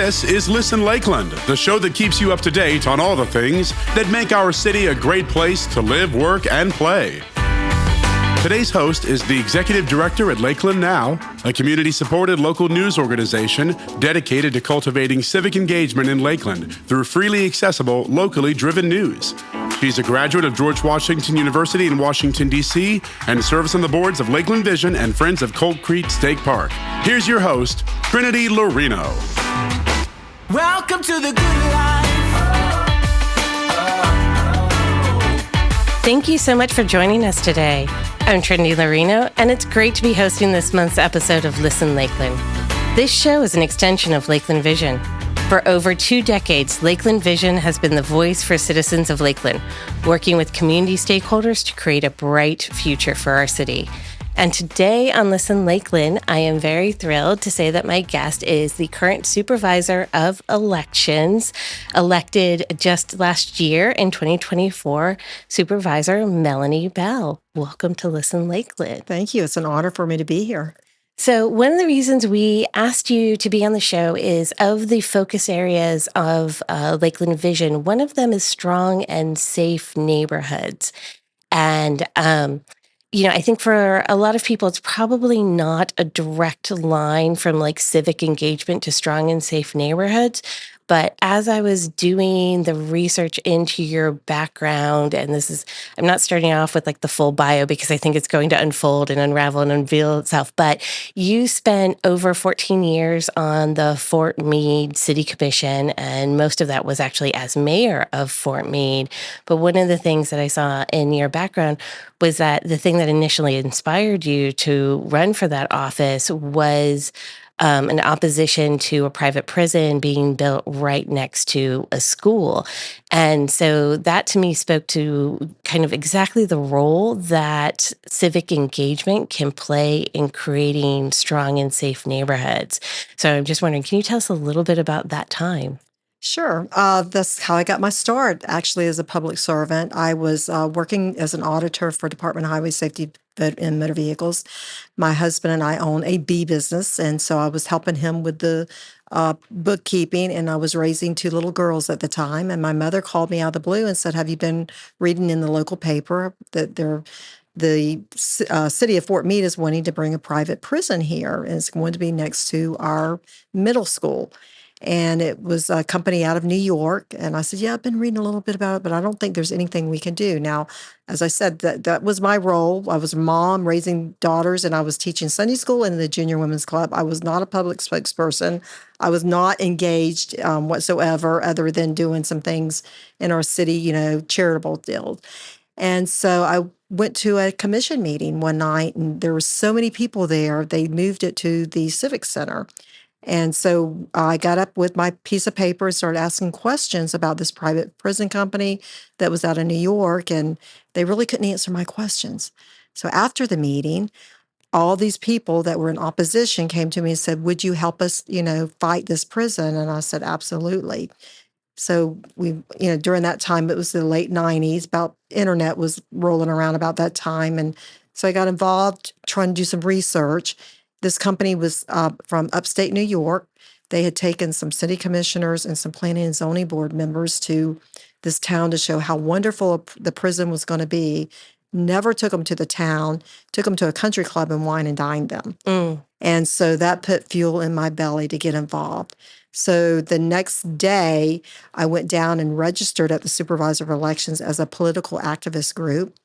This is Listen Lakeland, the show that keeps you up to date on all the things that make our city a great place to live, work, and play. Today's host is the Executive Director at Lakeland Now, a community-supported local news organization dedicated to cultivating civic engagement in Lakeland through freely accessible, locally driven news. She's a graduate of George Washington University in Washington, D.C., and serves on the boards of Lakeland Vision and Friends of Colt Creek State Park. Here's your host, Trinity Laurino. Welcome to the good life. Thank you so much for joining us today. I'm Trinity Laurino, and it's great to be hosting this month's episode of Listen Lakeland. This show is an extension of Lakeland Vision. For over 2 decades, Lakeland Vision has been the voice for citizens of Lakeland, working with community stakeholders to create a bright future for our city. And today on Listen Lakeland, I am very thrilled to say that my guest is the current Supervisor of Elections, elected just last year in 2024, Supervisor Melony Bell. Welcome to Listen Lakeland. Thank you. It's an honor for me to be here. So one of the reasons we asked you to be on the show is of the focus areas of Lakeland Vision. One of them is strong and safe neighborhoods. And I think for a lot of people, it's probably not a direct line from like civic engagement to strong and safe neighborhoods. But as I was doing the research into your background, and I'm not starting off with like the full bio because I think it's going to unfold and unravel and unveil itself, but you spent over 14 years on the Fort Meade City Commission, and most of that was actually as mayor of Fort Meade. But one of the things that I saw in your background was that the thing that initially inspired you to run for that office was an opposition to a private prison being built right next to a school. And so that to me spoke to kind of exactly the role that civic engagement can play in creating strong and safe neighborhoods. So I'm just wondering, can you tell us a little bit about that time? Sure. That's how I got my start, actually, as a public servant. I was working as an auditor for Department of Highway Safety and Motor Vehicles. My husband and I own a bee business, and so I was helping him with the bookkeeping, and I was raising 2 little girls at the time. And my mother called me out of the blue and said, "Have you been reading in the local paper that the city of Fort Meade is wanting to bring a private prison here, and it's going to be next to our middle school?" And it was a company out of New York. And I said, "Yeah, I've been reading a little bit about it, but I don't think there's anything we can do." Now, as I said, that was my role. I was a mom raising daughters, and I was teaching Sunday school in the Junior Women's Club. I was not a public spokesperson. I was not engaged whatsoever, other than doing some things in our city, charitable deals. And so I went to a commission meeting one night, and there were so many people there, they moved it to the Civic Center. And so I got up with my piece of paper and started asking questions about this private prison company that was out of New York, and they really couldn't answer my questions. So after the meeting, all these people that were in opposition came to me and said, "Would you help us, fight this prison?" And I said, "Absolutely." So we, during that time, it was the late 90s, about internet was rolling around about that time. And so I got involved trying to do some research. This company was from upstate New York. They had taken some city commissioners and some planning and zoning board members to this town to show how wonderful the prison was going to be. Never took them to the town, took them to a country club and wine and dined them. And so that put fuel in my belly to get involved. So the next day, I went down and registered at the Supervisor of Elections as a political activist group.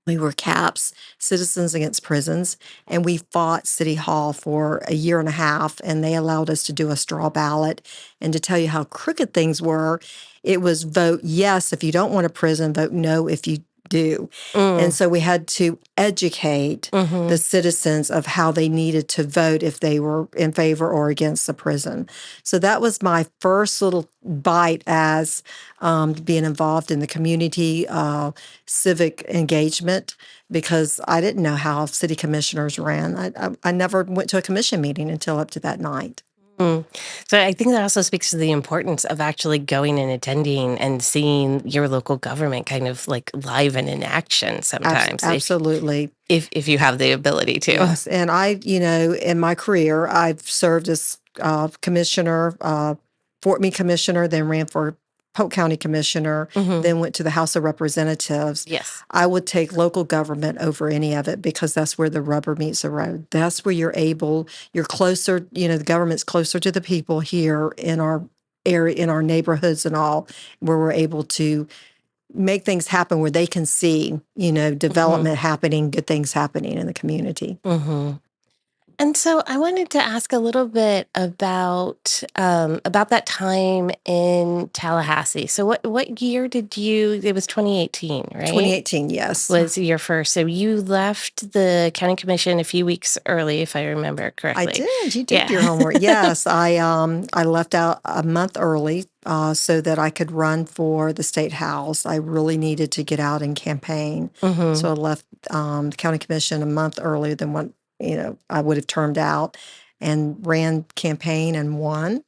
We were CAPS, Citizens Against Prisons, and we fought City Hall for a year and a half, and they allowed us to do a straw ballot. And to tell you how crooked things were, it was vote yes if you don't want a prison, vote no if you do. And so we had to educate the citizens of how they needed to vote if they were in favor or against the prison. So that was my first little bite as being involved in the community civic engagement, because I didn't know how city commissioners ran. I never went to a commission meeting until up to that night. So I think that also speaks to the importance of actually going and attending and seeing your local government kind of like live and in action sometimes. Absolutely. If you have the ability to. Yes. And I, in my career, I've served as commissioner, Fort Meade commissioner, then ran for Polk County commissioner, then went to the House of Representatives. Yes. I would take local government over any of it because that's where the rubber meets the road. That's where you're closer, the government's closer to the people here in our area, in our neighborhoods and all, where we're able to make things happen where they can see, development happening, good things happening in the community. And so I wanted to ask a little bit about that time in Tallahassee. So what year did you? It was 2018, right? 2018, yes. Was your first. So you left the county commission a few weeks early, if I remember correctly. I did. You did your homework. Yes, I left out a month early so that I could run for the state house. I really needed to get out and campaign, so I left the county commission a month earlier than what I would have turned out, and ran campaign and won.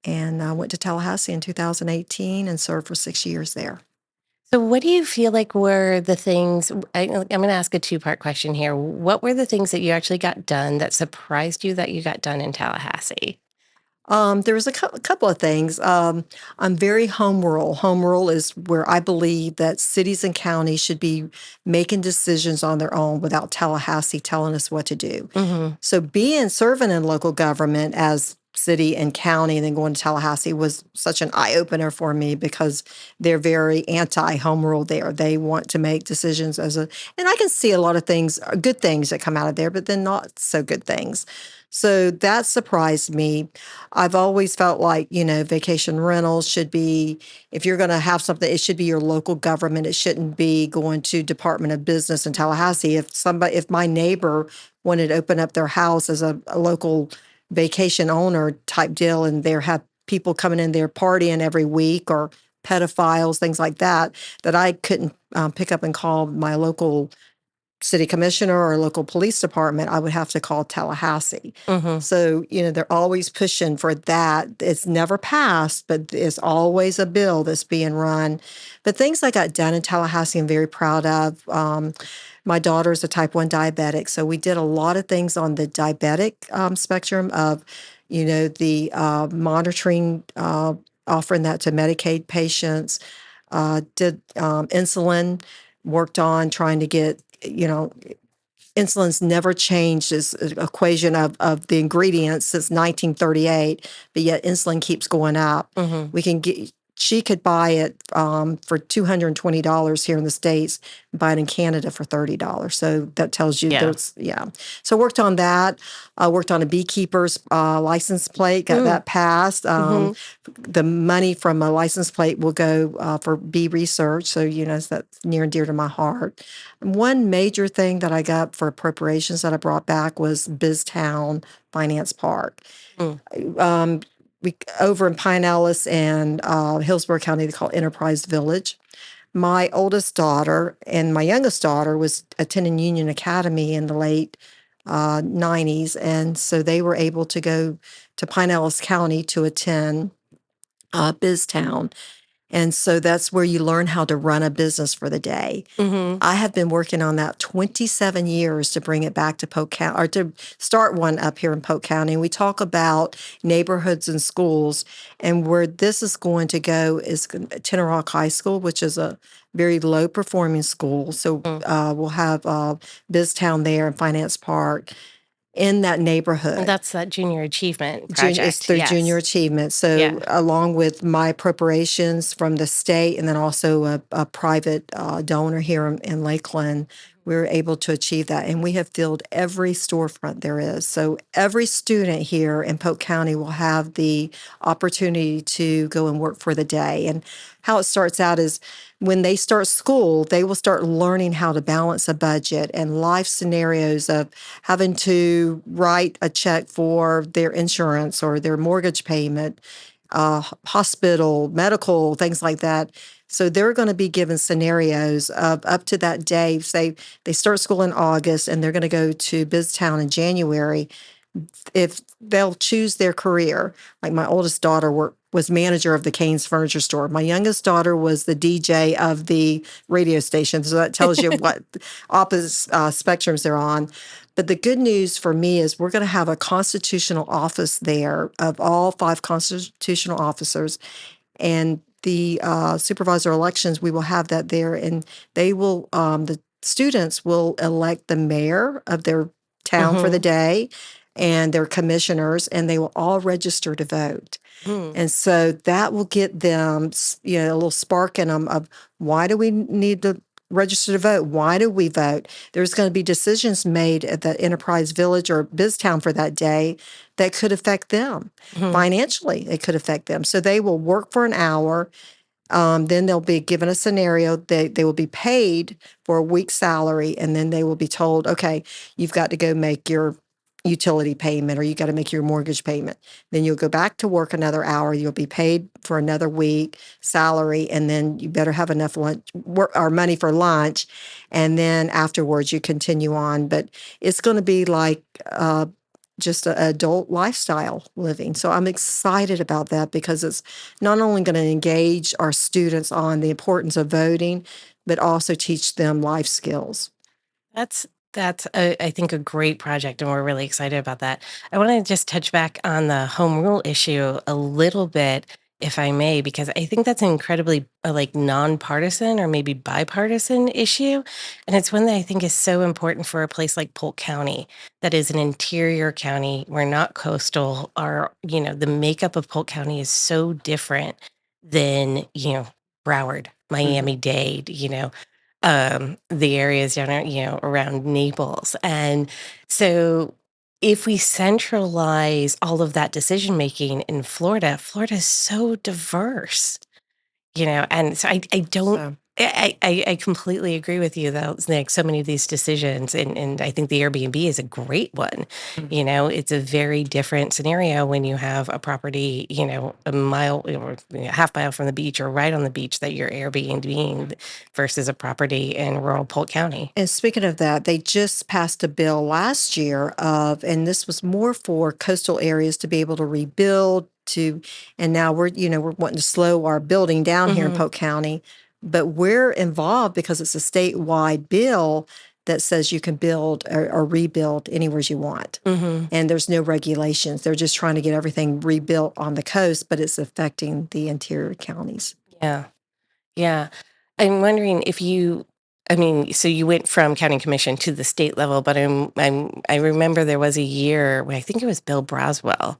And I went to Tallahassee in 2018 and served for 6 years there. So what do you feel like were the things, I'm going to ask a two-part question here. What were the things that you actually got done that surprised you that you got done in Tallahassee? There was a couple of things. I'm very home rule. Home rule is where I believe that cities and counties should be making decisions on their own without Tallahassee telling us what to do. So serving in local government as city and county and then going to Tallahassee was such an eye-opener for me because they're very anti-home rule there. They want to make decisions and I can see a lot of things, good things that come out of there, but then not so good things. So that surprised me. I've always felt like, vacation rentals should be, if you're going to have something, it should be your local government. It shouldn't be going to Department of Business in Tallahassee. If my neighbor wanted to open up their house as a local vacation owner type deal and there have people coming in there partying every week or pedophiles, things like that, that I couldn't pick up and call my local city commissioner or local police department, I would have to call Tallahassee. So, they're always pushing for that. It's never passed, but it's always a bill that's being run. But things I got done in Tallahassee, I'm very proud of. My daughter's a type 1 diabetic, so we did a lot of things on the diabetic spectrum of, the monitoring, offering that to Medicaid patients, did insulin, worked on trying to get insulin's never changed this equation of the ingredients since 1938, but yet insulin keeps going up. She could buy it for $220 here in the States, buy it in Canada for $30. So that tells you So worked on that. Worked on a beekeeper's license plate, got that passed. The money from a license plate will go for bee research. So, that's near and dear to my heart. One major thing that I got for appropriations that I brought back was Biztown Finance Park. We over in Pine Ellis and Hillsborough County, they call it Enterprise Village. My oldest daughter and my youngest daughter was attending Union Academy in the late 90s, and so they were able to go to Pine Ellis County to attend Biztown. And so that's where you learn how to run a business for the day. I have been working on that 27 years to bring it back to Polk County, or to start one up here in Polk County. And we talk about neighborhoods and schools, and where this is going to go is Tenor Rock High School, which is a very low-performing school. So we'll have Biztown there and Finance Park in that neighborhood. And that's that junior achievement project. It's their junior achievement. So along with my appropriations from the state and then also a private donor here in Lakeland, we were able to achieve that. And we have filled every storefront there is. So every student here in Polk County will have the opportunity to go and work for the day. And how it starts out is when they start school, they will start learning how to balance a budget and life scenarios of having to write a check for their insurance or their mortgage payment, hospital, medical, things like that. So they're going to be given scenarios of up to that day. Say they start school in August and they're going to go to Biztown in January. If they'll choose their career, like my oldest daughter was manager of the Cane's Furniture Store. My youngest daughter was the DJ of the radio station. So that tells you what opposite spectrums they're on. But the good news for me is we're going to have a constitutional office there of all 5 constitutional officers. And the supervisor elections, we will have that there. And they will, the students will elect the mayor of their town for the day and their commissioners, and they will all register to vote. And so that will get them, a little spark in them of why do we need to register to vote? Why do we vote? There's going to be decisions made at the Enterprise Village or BizTown for that day that could affect them. Financially, it could affect them. So they will work for an hour. Then they'll be given a scenario. They will be paid for a week's salary, and then they will be told, okay, you've got to go make your utility payment or you got to make your mortgage payment. Then you'll go back to work another hour. You'll be paid for another week salary, and then you better have enough lunch or money for lunch. And then afterwards you continue on. But it's going to be like just an adult lifestyle living. So I'm excited about that because it's not only going to engage our students on the importance of voting, but also teach them life skills. That's I think, a great project, and we're really excited about that. I want to just touch back on the home rule issue a little bit, if I may, because I think that's an incredibly like nonpartisan or maybe bipartisan issue, and it's one that I think is so important for a place like Polk County, that is an interior county. We're not coastal. The makeup of Polk County is so different than Broward, Miami-Dade, the areas down around Naples. And so if we centralize all of that decision making in Florida is so diverse, and so I don't. So- I completely agree with you, though. It's like so many of these decisions, and I think the Airbnb is a great one. It's a very different scenario when you have a property, a mile or half mile from the beach or right on the beach that you're Airbnb versus a property in rural Polk County. And speaking of that, they just passed a bill last year and this was more for coastal areas to be able to rebuild and now we're wanting to slow our building down here in Polk County, but we're involved because it's a statewide bill that says you can build or rebuild anywhere you want. And there's no regulations. They're just trying to get everything rebuilt on the coast, but it's affecting the interior counties. Yeah. Yeah. I'm wondering if so you went from county commission to the state level, but I remember there was a year where I think it was Bill Braswell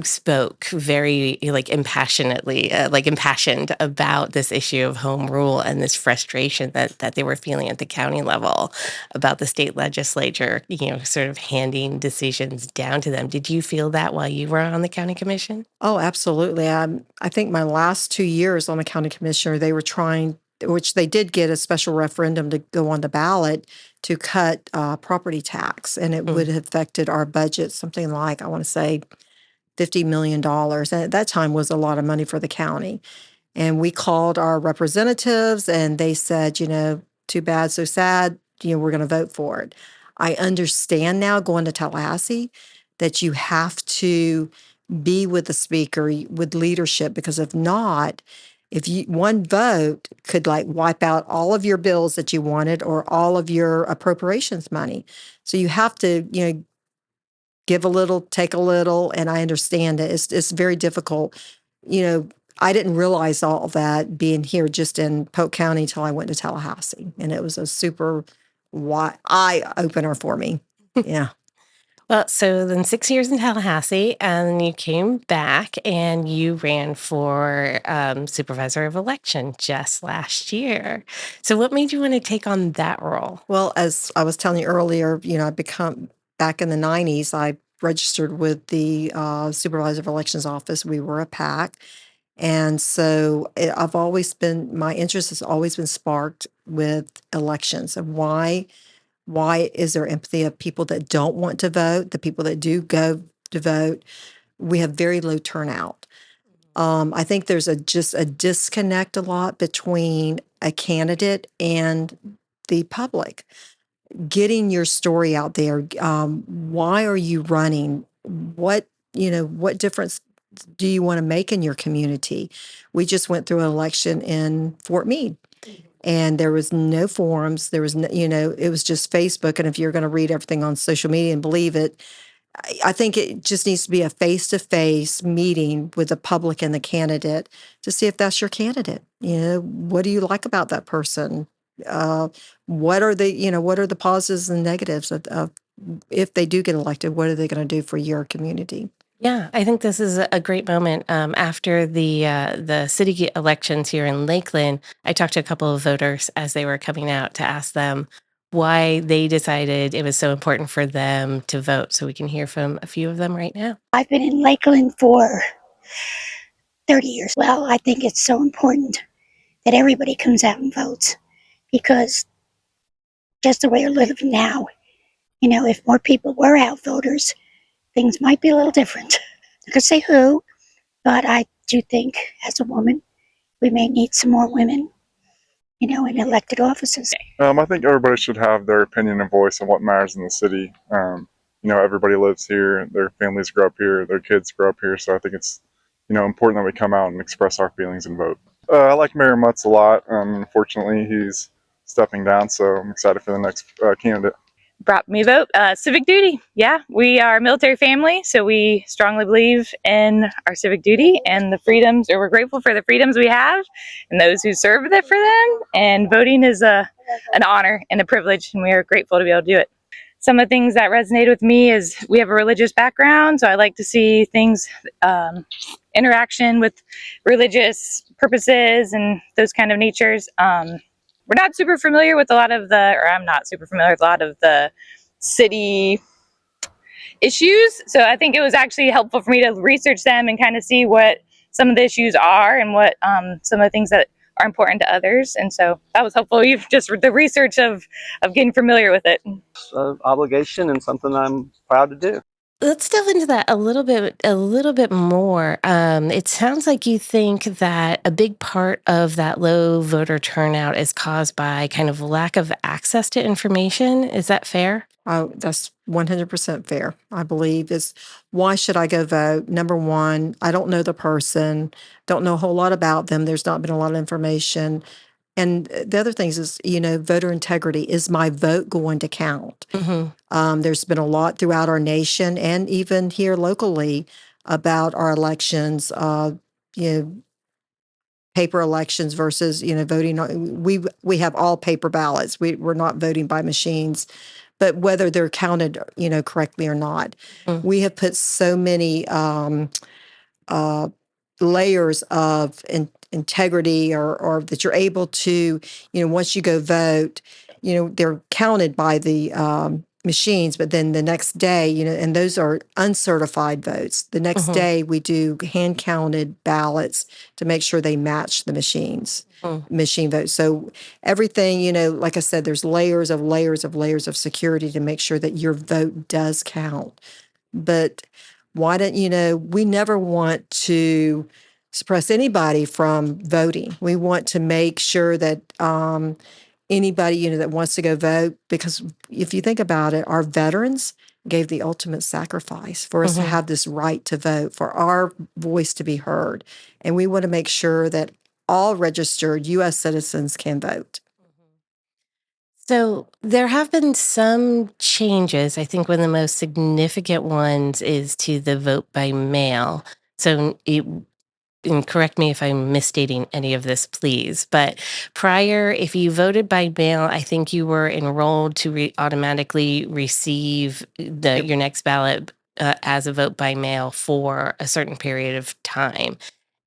spoke very impassioned about this issue of home rule and this frustration that they were feeling at the county level about the state legislature, sort of handing decisions down to them. Did you feel that while you were on the county commission? Oh, absolutely. I think my last 2 years on the county commissioner, they were trying, which they did get a special referendum to go on the ballot to cut property tax, and it would have affected our budget something like, I want to say, $50 million. And at that time was a lot of money for the county. And we called our representatives and they said, too bad, so sad, we're going to vote for it. I understand now going to Tallahassee that you have to be with the speaker, with leadership, because if not, one vote could wipe out all of your bills that you wanted or all of your appropriations money. So you have to, give a little, take a little, and I understand it. It's very difficult. I didn't realize all that being here just in Polk County until I went to Tallahassee, and it was a super eye-opener for me. Yeah. Well, so then 6 years in Tallahassee, and you came back and you ran for supervisor of election just last year. So what made you want to take on that role? Well, as I was telling you earlier, I become back in the 90s, I registered with the Supervisor of Elections office. We were a PAC. And so my interest has always been sparked with elections and why is there empathy of people that don't want to vote, the people that do go to vote. We have very low turnout. I think there's just a disconnect a lot between a candidate and the public. Getting your story out there. Why are you running? What difference do you want to make in your community? We just went through an election in Fort Meade. And there was no forums. There was no, it was just Facebook. And if you're going to read everything on social media and believe it, I think it just needs to be a face-to-face meeting with the public and the candidate to see if that's your candidate. What do you like about that person? Uh, what are the positives and negatives of if they do get elected, what are they going to do for your community? Yeah, I think this is a great moment. After the city elections here in Lakeland, I talked to a couple of voters as they were coming out to ask them why they decided it was so important for them to vote. So we can hear from a few of them right now. I've been in Lakeland for 30 years. Well, I think it's so important that everybody comes out and votes, because just the way we're living now, if more people were out voters, things might be a little different. I could say who, but I do think as a woman, we may need some more women, in elected offices. I think everybody should have their opinion and voice on what matters in the city. Everybody lives here, their families grow up here, their kids grow up here, so I think it's, important that we come out and express our feelings and vote. I like Mayor Mutz a lot. Unfortunately, he's stepping down, so I'm excited for the next candidate. Brought me vote. Civic duty. Yeah, we are a military family, so we strongly believe in our civic duty and the freedoms, or we're grateful for the freedoms we have and those who serve for them. And voting is an honor and a privilege, and we are grateful to be able to do it. Some of the things that resonated with me is we have a religious background, so I like to see things, interaction with religious purposes and those kind of natures. We're not super familiar with I'm not super familiar with a lot of the city issues. So I think it was actually helpful for me to research them and kind of see what some of the issues are and what some of the things that are important to others. And so that was helpful. You've just the research of getting familiar with it. It's an obligation and something I'm proud to do. Let's delve into that a little bit more. It sounds like you think that a big part of that low voter turnout is caused by kind of lack of access to information. Is that fair? Oh, that's 100% fair. I believe is why should I go vote? Number one, I don't know the person, don't know a whole lot about them. There's not been a lot of information. And the other things is, voter integrity. Is my vote going to count? There's been a lot throughout our nation and even here locally about our elections, paper elections versus, voting. We have all paper ballots. We're not voting by machines, but whether they're counted, correctly or not. We have put so many layers of integrity or that you're able to, once you go vote, they're counted by the machines, but then the next day, and those are uncertified votes. The next day we do hand counted ballots to make sure they match the machine votes. So everything, like I said, there's layers of security to make sure that your vote does count. But why don't we never want to suppress anybody from voting. We want to make sure that anybody that wants to go vote, because if you think about it, our veterans gave the ultimate sacrifice for us to have this right to vote, for our voice to be heard, and we want to make sure that all registered U.S. citizens can vote. So there have been some changes. I think one of the most significant ones is to the vote by mail. So and correct me if I'm misstating any of this, please. But prior, if you voted by mail, I think you were enrolled to automatically receive your next ballot as a vote by mail for a certain period of time.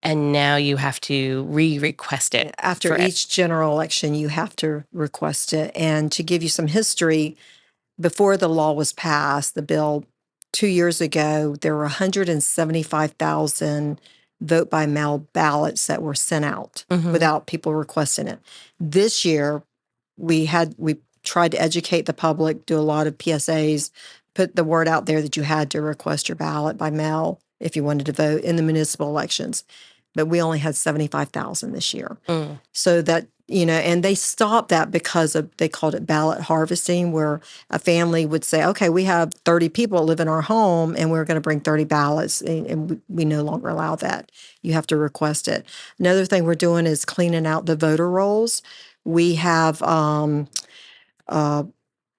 And now you have to re-request it. After each general election, you have to request it. And to give you some history, before the law was passed, the bill 2 years ago, there were 175,000 vote by mail ballots that were sent out without people requesting it. This year, we tried to educate the public, do a lot of PSAs, put the word out there that you had to request your ballot by mail if you wanted to vote in the municipal elections. but we only had 75,000 this year. Mm. So that, and they stopped that because they called it ballot harvesting, where a family would say, okay, we have 30 people live in our home and we're going to bring 30 ballots, and we no longer allow that. You have to request it. Another thing we're doing is cleaning out the voter rolls. We have,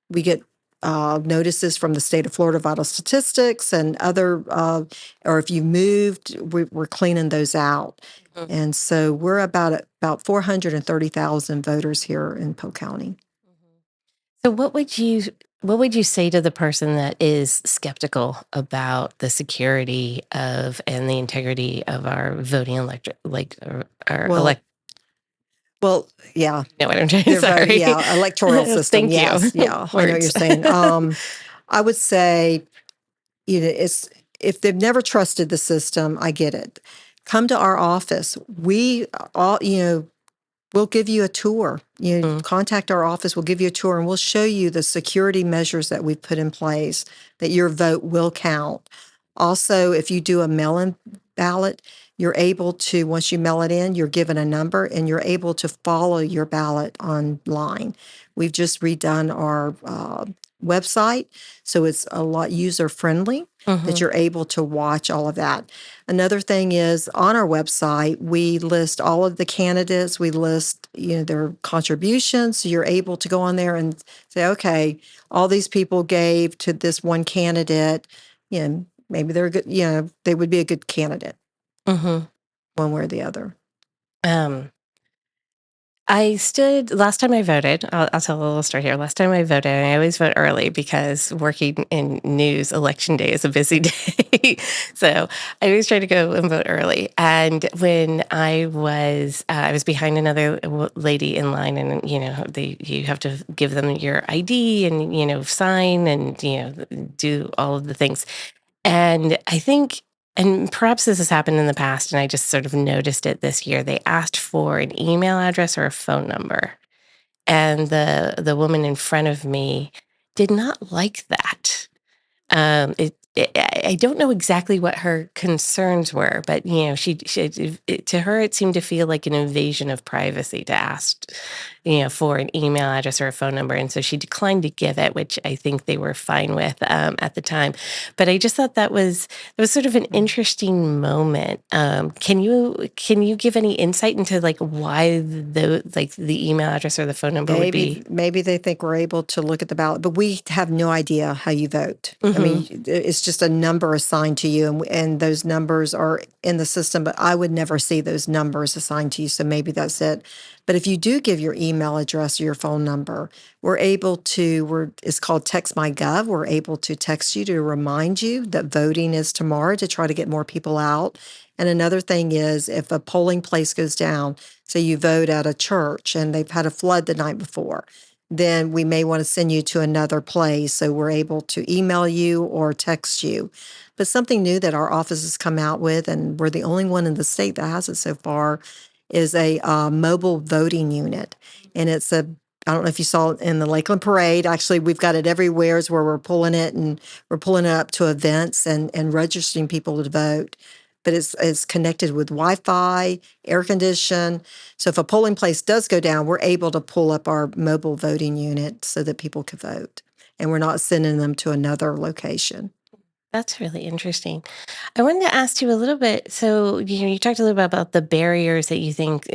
we get notices from the state of Florida Vital Statistics and other, or if you moved, we're cleaning those out. Mhm. And so we're about 430,000 voters here in Polk County. So what would you say to the person that is skeptical about the security of and the integrity of our voting our Well, elect? Well, yeah, You know what I'm trying? Sorry. electoral system. Thank you. Yes, yeah, I know what you're Words. saying. I would say, it's if they've never trusted the system, I get it. Come to our office. We all, we'll give you a tour. Mm. Contact our office. We'll give you a tour, and we'll show you the security measures that we've put in place that your vote will count. Also, if you do a mail-in ballot, you're able to, once you mail it in, you're given a number, and you're able to follow your ballot online. We've just redone our website, so it's a lot user-friendly that you're able to watch all of that. Another thing is, on our website, we list all of the candidates. We list, their contributions. So you're able to go on there and say, okay, all these people gave to this one candidate. Maybe they're good. They would be a good candidate, Mm-hmm. one way or the other. I stood last time I voted. I'll tell a little story here. Last time I voted, and I always vote early because working in news, election day is a busy day. So I always try to go and vote early. And when I was behind another lady in line, and you have to give them your ID and sign and do all of the things. And I think, and perhaps this has happened in the past, and I just sort of noticed it this year. They asked for an email address or a phone number, and the woman in front of me did not like that. I don't know exactly what her concerns were, but to her it seemed to feel like an invasion of privacy to ask, for an email address or a phone number, and so she declined to give it, which I think they were fine with at the time. But I just thought that was sort of an interesting moment. Can you give any insight into why the email address or the phone number would be? Maybe they think we're able to look at the ballot, but we have no idea how you vote. I mean, it's just a number assigned to you, and those numbers are in the system, but I would never see those numbers assigned to you, so maybe that's it. But if you do give your email address or your phone number, it's called Text My Gov. We're able to text you to remind you that voting is tomorrow to try to get more people out. And another thing is, if a polling place goes down, say you vote at a church and they've had a flood the night before, then we may want to send you to another place. So we're able to email you or text you. But something new that our office has come out with, and we're the only one in the state that has it so far, is a mobile voting unit. And I don't know if you saw it in the Lakeland Parade. Actually, we've got it everywhere where we're pulling it, and we're pulling it up to events and registering people to vote. But it's connected with Wi-Fi, air condition. So if a polling place does go down, we're able to pull up our mobile voting unit so that people can vote. And we're not sending them to another location. That's really interesting. I wanted to ask you a little bit. So, you talked a little bit about the barriers that you think,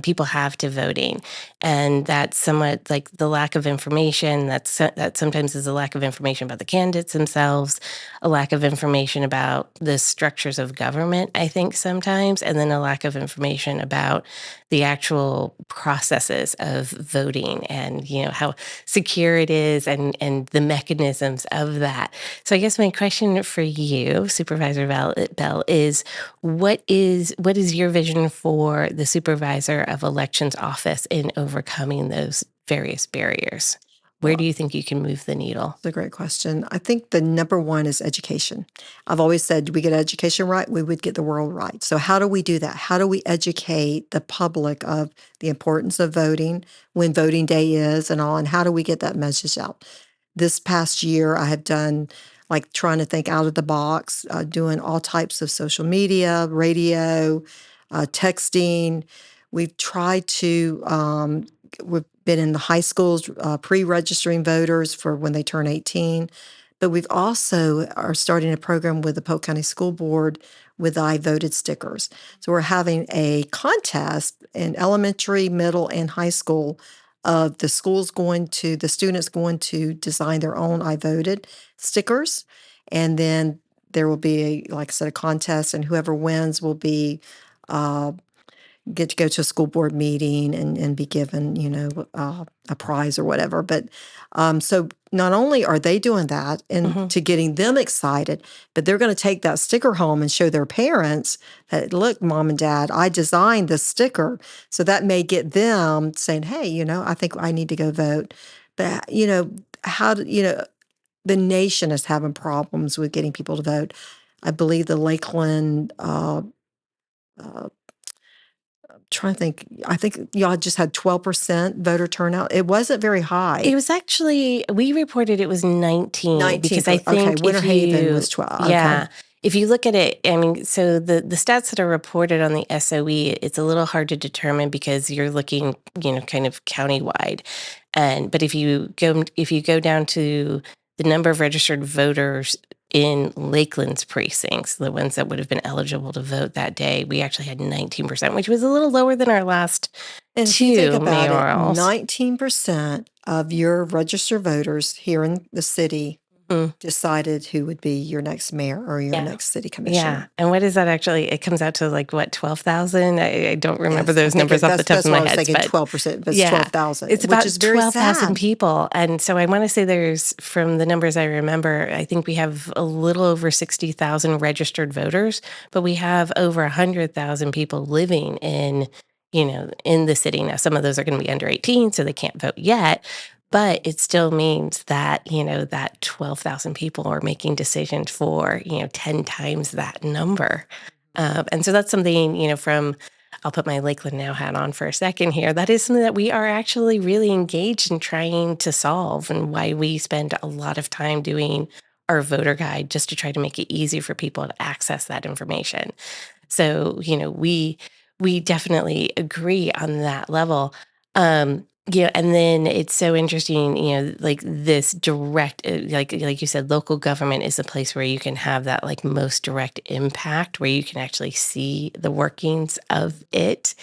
people have to voting, and that's somewhat like the lack of information. That sometimes is a lack of information about the candidates themselves, a lack of information about the structures of government, I think sometimes, and then a lack of information about the actual processes of voting and, how secure it is and the mechanisms of that. So I guess my question for you, Supervisor Bell, is what is your vision for the Supervisor of Elections office in overcoming those various barriers? Where do you think you can move the needle? That's a great question. I think the number one is education. I've always said, we get education right, we would get the world right. So how do we do that? How do we educate the public of the importance of voting, when voting day is and all, and how do we get that message out? This past year, I have done trying to think out of the box, doing all types of social media, radio, texting. We've tried to, we've been in the high schools pre-registering voters for when they turn 18. But we've also are starting a program with the Polk County School Board with I Voted stickers. So we're having a contest in elementary, middle, and high school of the students going to design their own I Voted stickers. And then there will be, like I said, a contest, and whoever wins will be get to go to a school board meeting and be given, a prize or whatever. But so not only are they doing that and to getting them excited, but they're going to take that sticker home and show their parents that, look, Mom and Dad, I designed this sticker. So that may get them saying, hey, I think I need to go vote. But, the nation is having problems with getting people to vote. I believe the Lakeland, trying to think, I think y'all just had 12% voter turnout. It wasn't very high. It was actually, we reported it was 19 because I think Winter Haven was 12. Yeah. Okay. If you look at it, I mean, so the stats that are reported on the SOE, it's a little hard to determine because you're looking, kind of countywide. But if you go down to the number of registered voters in Lakeland's precincts, the ones that would have been eligible to vote that day, we actually had 19%, which was a little lower than our last And if you think two about mayorals. it, 19% of your registered voters here in the city decided who would be your next mayor or your next city commissioner. Yeah. And what is that actually? It comes out to like, what, 12,000? I don't remember Yes, those numbers off the top of my head. That's what I was thinking, 12%, but it's 12,000. It's about which is very 12,000 sad. people. And so I want to say there's, from the numbers I remember, I think we have a little over 60,000 registered voters, but we have over 100,000 people living in the city. Now, some of those are going to be under 18, so they can't vote yet. But it still means that, that 12,000 people are making decisions for, 10 times that number. And so that's something, I'll put my Lakeland Now hat on for a second here. That is something that we are actually really engaged in trying to solve, and why we spend a lot of time doing our voter guide just to try to make it easy for people to access that information. So, we definitely agree on that level. And then it's so interesting, like this direct, like you said, local government is a place where you can have that like most direct impact, where you can actually see the workings of it,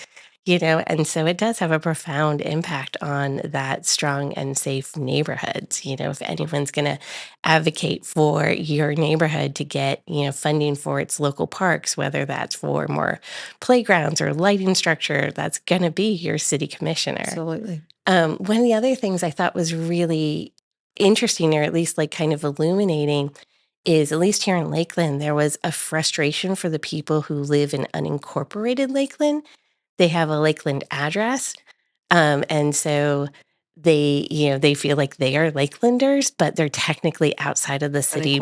and so it does have a profound impact on that strong and safe neighborhoods. If anyone's going to advocate for your neighborhood to get, funding for its local parks, whether that's for more playgrounds or lighting structure, that's going to be your city commissioner. Absolutely. One of the other things I thought was really interesting, or at least like kind of illuminating, is at least here in Lakeland, there was a frustration for the people who live in unincorporated Lakeland. They have a Lakeland address. And so they feel like they are Lakelanders, but they're technically outside of the city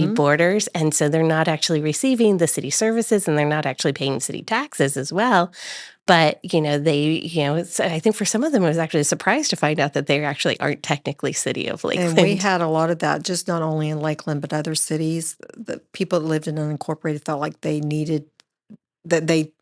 borders. And so they're not actually receiving the city services, and they're not actually paying city taxes as well. But, I think for some of them, it was actually a surprise to find out that they actually aren't technically city of Lakeland. And we had a lot of that, just not only in Lakeland, but other cities. The people that lived in unincorporated felt like they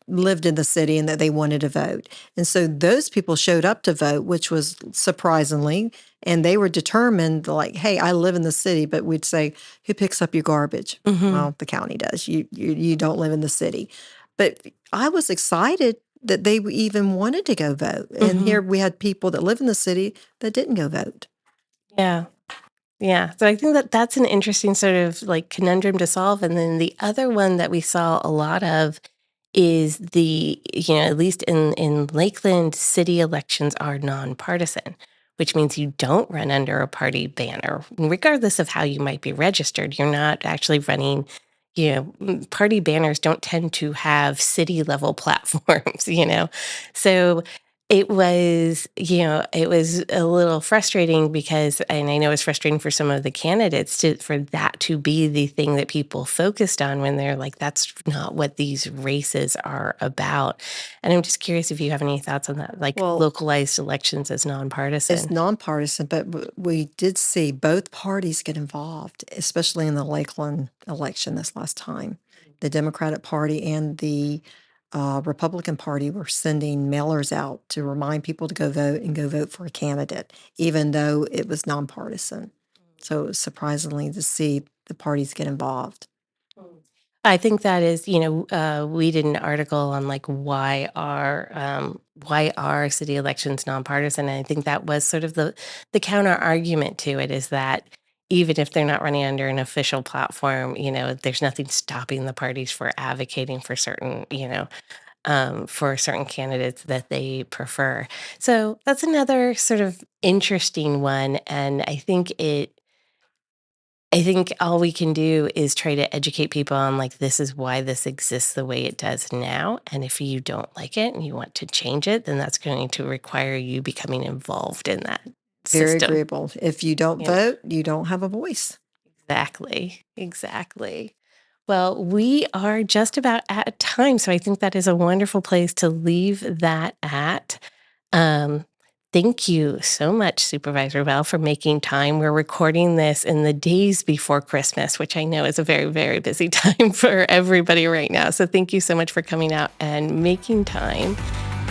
lived in the city and that they wanted to vote. And so those people showed up to vote, which was surprisingly, and they were determined, like, hey, I live in the city, but we'd say, who picks up your garbage? Well, the county does. You don't live in the city. But I was excited that they even wanted to go vote. And here we had people that live in the city that didn't go vote. Yeah. Yeah. So I think that that's an interesting sort of like conundrum to solve. And then the other one that we saw a lot of is at least in Lakeland, city elections are nonpartisan, which means you don't run under a party banner, regardless of how you might be registered. You're not actually running, party banners don't tend to have city level platforms, So it was a little frustrating because, and I know it's frustrating for some of the candidates for that to be the thing that people focused on when they're like, that's not what these races are about. And I'm just curious if you have any thoughts on that, like localized elections as nonpartisan. It's nonpartisan, but we did see both parties get involved, especially in the Lakeland election this last time. The Democratic Party and the Republican Party were sending mailers out to remind people to go vote and go vote for a candidate, even though it was nonpartisan. So it was surprisingly to see the parties get involved. I think that is, we did an article on like why are city elections nonpartisan, and I think that was sort of the counter argument to it is that even if they're not running under an official platform, there's nothing stopping the parties for advocating for certain, for certain candidates that they prefer. So that's another sort of interesting one, and I think all we can do is try to educate people on like this is why this exists the way it does now. And if you don't like it and you want to change it, then that's going to require you becoming involved in that Very system. agreeable. If you don't vote, you don't have a voice. Exactly. Well, we are just about at time, so I think that is a wonderful place to leave that at. Thank you so much, Supervisor Bell, for making time. We're recording this in the days before Christmas, which I know is a very, very busy time for everybody right now. So thank you so much for coming out and making time.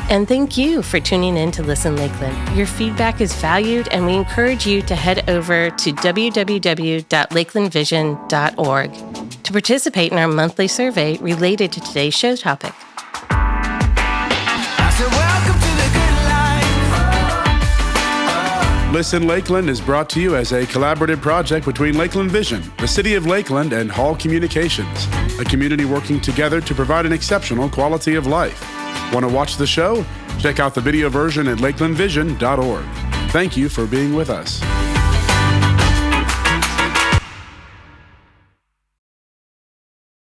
And thank you for tuning in to Listen Lakeland. Your feedback is valued, and we encourage you to head over to www.lakelandvision.org to participate in our monthly survey related to today's show topic. Listen Lakeland is brought to you as a collaborative project between Lakeland Vision, the City of Lakeland, and Hall Communications, a community working together to provide an exceptional quality of life. Want to watch the show? Check out the video version at lakelandvision.org. Thank you for being with us.